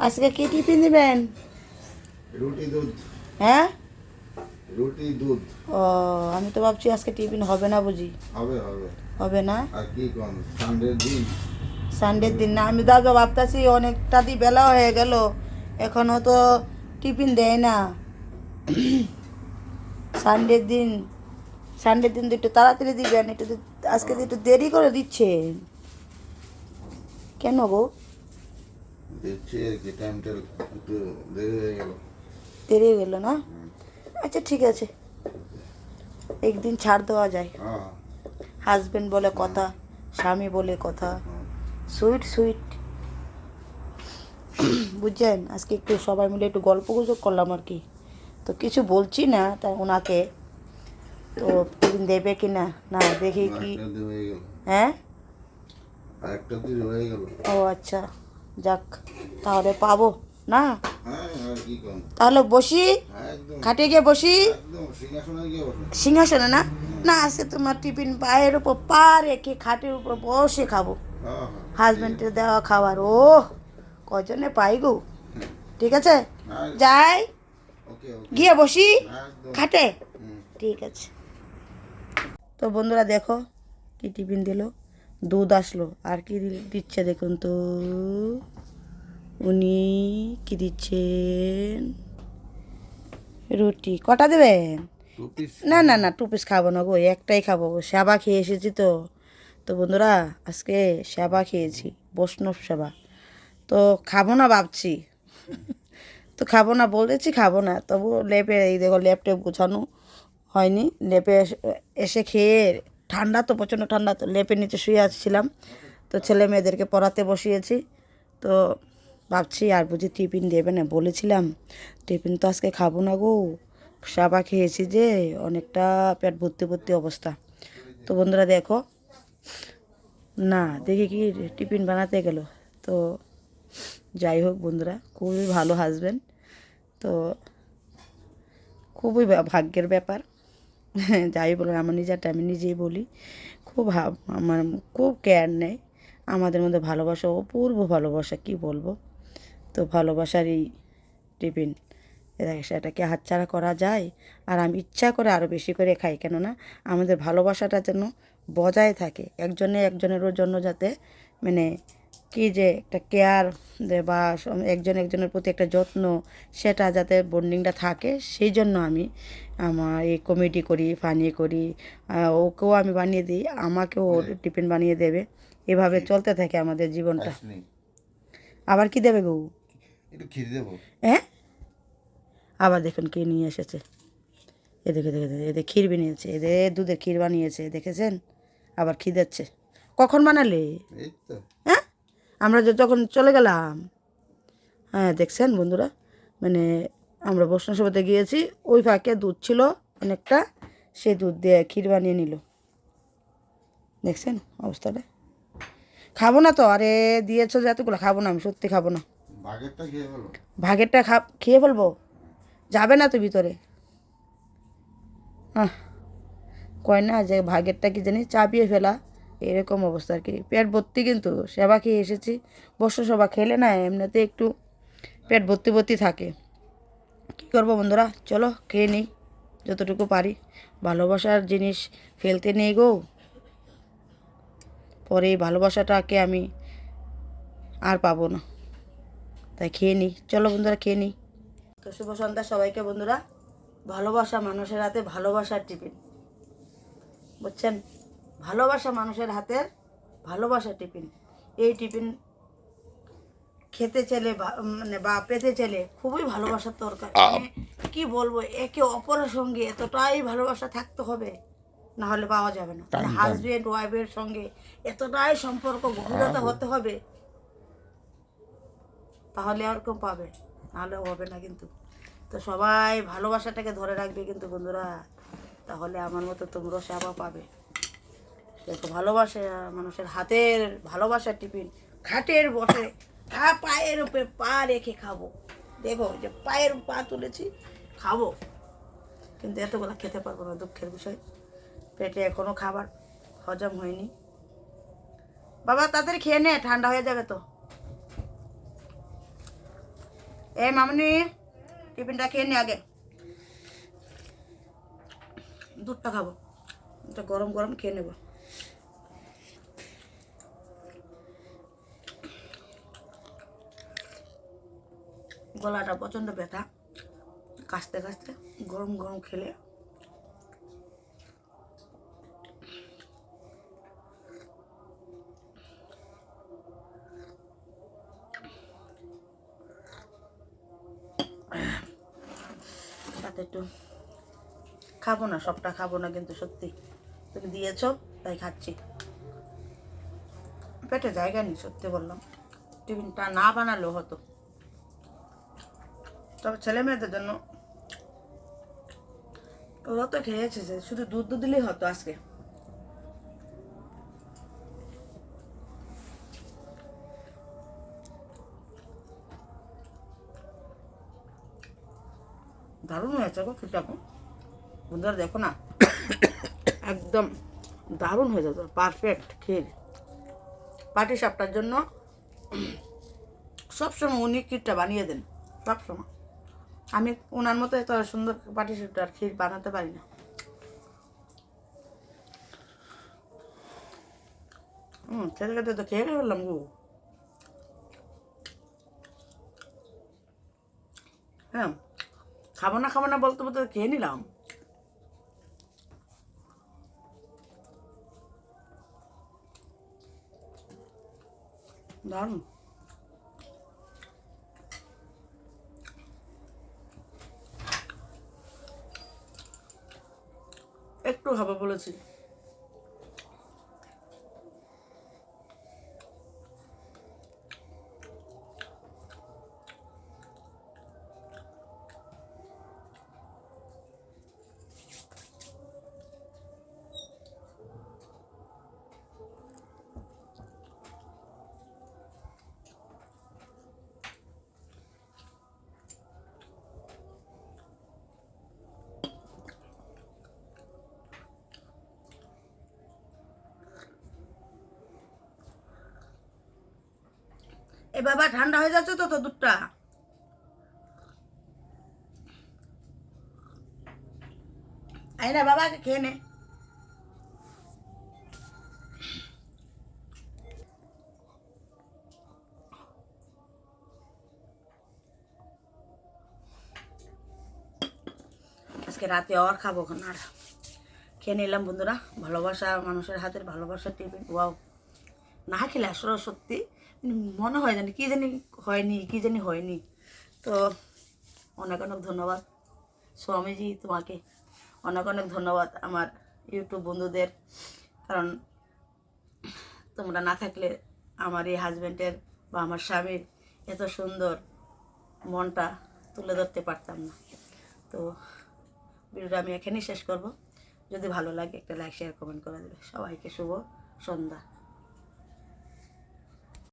আজকে কি টিফিন দিবেন? রুটি দুধ। হ্যাঁ, রুটি দুধ। ও আমি তো ভাবছি আজকে টিফিন হবে না বুঝি। হবে হবে। হবে না? আর কি কোন সানডের দিন? সানডের দিন না, আমি দাদা ভাবতেছি অনেকটা দি বেলা হয়ে গেল, এখনো তো টিফিন দেয় না। সানডের দিন, সানডের দিন তো একটু তাড়াতাড়ি দিবেন, একটু আজকে তো একটু দেরি করে দিচ্ছেন কেন গো? দেখছি আর কি টাইমটা একটু দেরি হয়ে গেল। দেরি হয়ে গেল না? আচ্ছা ঠিক আছে, একদিন ছাড় দেওয়া যায়। হ্যাঁ হাজবেন্ড বলে কথা, স্বামী বলে কথা, হ্যাঁ। Sweet sweet. বুঝছেন, আজকে একটু সবাই মিলে একটু গল্প গুজব করলাম আর কি। তো কিছু বলছি না তাই ওনাকে, তো টিফিন দেবে কি না না দেখি কি। একটা দিন হয়ে গেল। হ্যাঁ, একটা দিন হয়ে গেল। ও আচ্ছা, যাক তাহলে পাবো না। হ্যাঁ আর কি কোন? তাহলে বসি, হ্যাঁ একদম খাটে গিয়ে বসি। একদম সিংহাসনে গিয়ে বসো। সিংহাসনে না, না আজকে তোমার টিফিন পায়ের উপর পা রেখে খাটের উপর বসে খাবো। হ্যাঁ হ্যাঁ। হাজবেন্ডের দেওয়া খাবার, ও কজনে পাই গো। ঠিক আছে, হ্যাঁ, যাই, ওকে ওকে। গিয়ে বসি একদম। খাটে। হুম। ঠিক আছে। তো বন্ধুরা দেখো কি টিফিন দিল, দুধ আসলো, আর কি দিচ্ছে দেখুন তো, উনি কি দিচ্ছেন, রুটি কটা দেবেন? Two piece. না না না, 2 পিস খাবো না গো, একটাই খাবো, সেবা খেয়ে এসেছি তো। তো বন্ধুরা আজকে সেবা খেয়েছি, বৈষ্ণব সেবা, তো খাবো না ভাবছি। তো খাবো না বলেছি, খাবো না, তবু লেপে এই দেখো লেপ টেপ গুছানো হয়নি, লেপে এসে খেয়ে, ঠান্ডা তো প্রচণ্ড ঠান্ডা, তো লেপের নিচে শুয়ে আসছিলাম, তো ছেলে মেয়েদেরকে পড়াতে বসিয়েছি। তো ভাবছি আর বুঝি টিফিন দেবে না, বলেছিলাম টিফিন তো আজকে খাবো না গো, সাবা খেয়েছি যে, অনেকটা পেট ভর্তি ভর্তি অবস্থা। তো বন্ধুরা দেখো না, দেখি কি টিফিন বানাতে গেল। তো যাই হোক বন্ধুরা, খুবই ভালো হাজবেন্ড, তো খুবই ভাগ্যের ব্যাপার। যাই বলো, আমার নিজেরটা আমি নিজেই বলি, খুব আমার খুব কেয়ার নেয় আমাদের মধ্যে, ভালোবাসা, অপূর্ব ভালোবাসা, কি বলবো। তো ভালোবাসারই টিফিন, সেটাকে হাতছাড়া করা যায়? আর আমি ইচ্ছা করে আরও বেশি করে খাই, কেননা আমাদের ভালোবাসাটা যেন বজায় থাকে, একজনে একজনের জন্য, যাতে মানে কি যে একটা কেয়ার বা একজন একজনের প্রতি একটা যত্ন, সেটা যাতে বন্ডিংটা থাকে, সেই জন্য আমি আমার এই কমেডি করি, ফানি করি, ওকেও আমি বানিয়ে দিই, আমাকেও ও টিফিন বানিয়ে দেবে, এভাবে চলতে থাকে আমাদের জীবনটা। আবার কি দেবে গো? একটু খির দেবো। হ্যাঁ, আবার দেখুন কে নিয়ে এসেছে, এদিকে দেখে এদের ক্ষীর বানিয়েছে, এদের দুধের ক্ষীর বানিয়েছে, দেখেছেন? আবার খিদেচ্ছে। কখন বানালে? এই তো। হ্যাঁ, আমরা যে যখন চলে গেলাম। হ্যাঁ দেখছেন বন্ধুরা, মানে আমরা বৈষ্ণব সভাতে গিয়েছি, ওই ফাঁকে দুধ ছিল অনেকটা, সেই দুধ দিয়ে ক্ষীর বানিয়ে নিল, দেখছেন অবস্থাটা। খাবো না তো, আরে দিয়েছো যে এতগুলো, খাবো না, আমি সত্যি খাবো না। বাগেরটা খেয়ে বলো। ভাগেরটা খেয়ে ফেলবো, যাবে না তো ভিতরে। আহ, কয় না যে ভাগেরটা কি জানি চাপিয়ে ফেলা, এরকম অবস্থা আর কি। পেট ভর্তি, কিন্তু সেবা খেয়ে এসেছি, বর্ষ সভা খেলে না এমনিতে একটু পেট ভর্তি ভর্তি থাকে। কী করবো বন্ধুরা, চলো খেয়ে নিই যতটুকু পারি, ভালোবাসার জিনিস ফেলতে নেই গো, পরে এই ভালোবাসাটাকে আমি আর পাবো না, তাই খেয়ে নিই, চলো বন্ধুরা খেয়ে নিই। তো শুভ সন্ধ্যা সবাইকে বন্ধুরা, ভালোবাসা মানুষের হাতে, ভালোবাসার টিফিন, বুঝছেন, ভালোবাসা মানুষের হাতের, ভালোবাসার টিফিন। এই টিফিন খেতে চাইলে মানে বা পেতে চাইলে খুবই ভালোবাসার দরকার, মানে কি বলবো, একে অপরের সঙ্গে এতটাই ভালোবাসা থাকতে হবে, না হলে পাওয়া যাবে না। মানে হাজবেন্ড ওয়াইফের সঙ্গে এতটাই সম্পর্ক গভীরতা হতে হবে, তাহলে আর কেউ পাবে, নাহলে হবে না কিন্তু। তো সবাই ভালোবাসাটাকে ধরে রাখবে কিন্তু বন্ধুরা, তাহলে আমার মতো তোমরাও সেবা পাবে। দেখো ভালোবাসা মানুষের হাতের, ভালোবাসার টিফিন, খাটের বসে পায়ের উপরে পা রেখে খাবো, দেখো যে পায়ের পা তুলেছি, খাবো, কিন্তু এতগুলো খেতে পারবো না, দুঃখের বিষয়, পেটে এখনো খাবার হজম হয়নি। বাবা তাড়াতাড়ি খেয়ে নে, ঠান্ডা হয়ে যাবে তো। এই মামনি টিফিনটা খেয়ে নি আগে, দুধটা খাবো, এটা গরম গরম খেয়ে নেব। গলাটা প্রচণ্ড ব্যথা, কাশতে কাশতে গরম গরম খেলে সাথে একটু খাবো না, সবটা খাবো না কিন্তু সত্যি তুমি দিয়েছো তাই খাচ্ছি। পেটে জায়গা নেই সত্যি বললাম, টিফিনটা না বানালেও হতো, তবে ছেলে মেয়েদের জন্য ওরা তো খেয়েছে, যে শুধু দুধ দিলেই হতো আজকে। দারুণ হয়েছে গো খিরটাকু, বন্ধুরা দেখো না, একদম দারুণ হয়ে যেত, পারফেক্ট ক্ষীর। পাটি সাপটার জন্য সবসময় উনি ক্ষীরটা বানিয়ে দেন, সবসময়। আমি ওনার মতো এত সুন্দর পাটি সাপটার ক্ষীর বানাতে পারি না। খেতে খেতে তো খেয়ে ফেললাম গো। হ্যাঁ, খাবো না বলতে বলতে খেয়ে নিলাম। দারুণ। একটু খাবো বলেছি। এ বাবা ঠান্ডা হয়ে যাচ্ছে তো দুধটা। আই না বাবা, খেয়ে নে। আজকে রাতে আর খাবো না, আর খেয়ে নিলাম বন্ধুরা। ভালোবাসা, মানুষের হাতের ভালোবাসার টিফিন, ওয়াও। না খেলে আসলে সত্যি মনে হয় জানি কি জানি হয়নি। তো অনেক অনেক ধন্যবাদ স্বামীজি, তোমাকে অনেক অনেক ধন্যবাদ আমার ইউটিউব বন্ধুদের, কারণ তোমরা না থাকলে আমার এই হাজব্যান্ডের বা আমার স্বামীর এত সুন্দর মনটা তুলে ধরতে পারতাম না। তো ভিডিওটা আমি এখানেই শেষ করব। যদি ভালো লাগে একটা লাইক শেয়ার কমেন্ট করে দেবে। সবাইকে শুভ সন্ধ্যা।